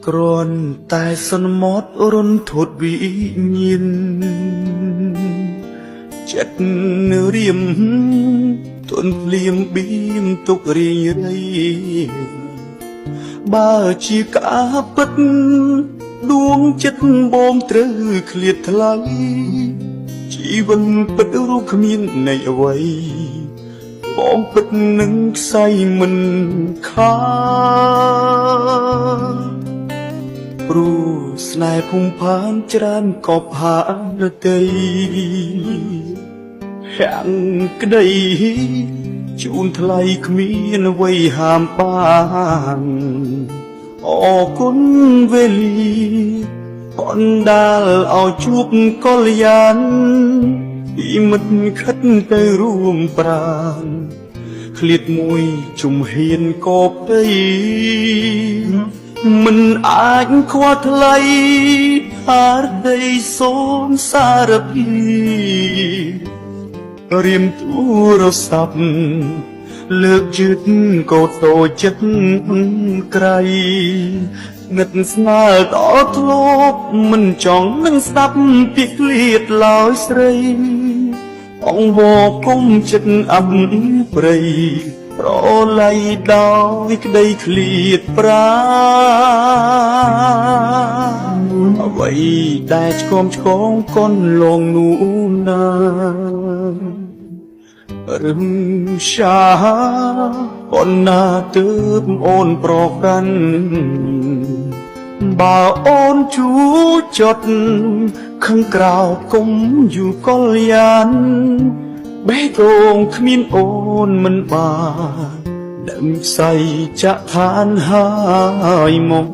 គ្រាន់តែសន្មត់រន្ធត់វិញ្ញាណចិត្តរៀមទន់ភ្លៀងបៀមទុករីងរៃបើជាការពិតដួងចិត្តបងត្រូវឃ្លាតថ្លៃជីវិតពិតរូបគ្មាននៃអ្វីបងពិតនឹងខ្សែមិនខាព្រោះស្នេហ៍ភូមិផានច្រើនក៏ផានរតីហាំងក្តីជូនថ្លៃគ្មានអ្វីហាមបានអរគុណវេលាបណ្ដាលឲ្យជួបកល្យានពីមិត្តខិតទៅរួមប្រាណឃ្លាតមួយជំហានកបដីមិនអាចខ្វល់ថ្លៃហារដីសូនសារពីរៀមទូរស័ព្ទលើកយឺតកោតតូចចិត្តក្រៃនឹកស្នេហ៍ដល់ធ្លាប់មិនចង់នឹងស្ដាប់ពីឃ្លាតឡើយស្រីអង្វរគុំចិត្តអឹមព្រៃប្រឡ័យដោយក្តីឃ្លាតប្រាអ្វីដែលឆ្គំឆ្គងកូនលងនោះណារឹមសាអូនណាទើបអូនប្រកាន់បើអូនជួចត់ខឹងក្រោបគុំយូរកលយានបេះដូងគ្មានអូនមិនបានដើមផ្សៃចាក់ឋានហើយមក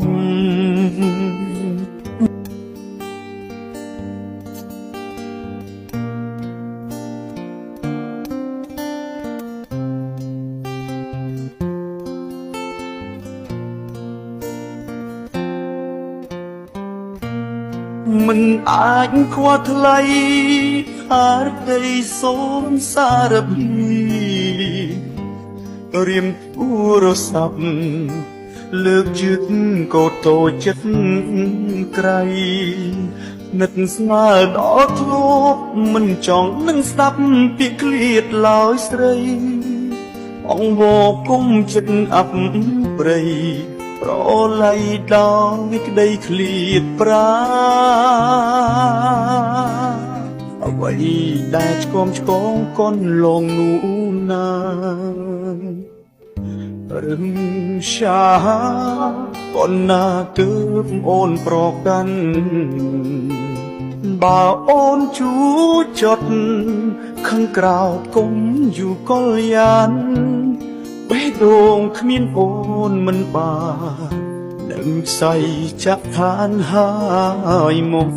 មិនអាចខ្វល់ថ្លៃហារដីសូនសារពីរៀមទូរស័ព្ទលើកយឺតកោតតូចចិត្តក្រៃនឹកស្នេហ៍ដល់ធ្លាប់មិនចង់នឹងស្ដាប់ពីឃ្លាតឡើយស្រីអង្វរគុំចិត្តអឹបព្រៃប្រឡ័យដោយក្តីឃ្លាតប្រាអ្វីដែលឆ្គំឆ្គងកូនលងនោះណារឹមសាកូនណាទើបអូនប្រកាន់បើអូនជួចត់ខឹងក្រោបគុំយូរកលយានបេះដូងគ្មានអូនមិនបាននឹងផ្សៃចាក់ឋានហើយមក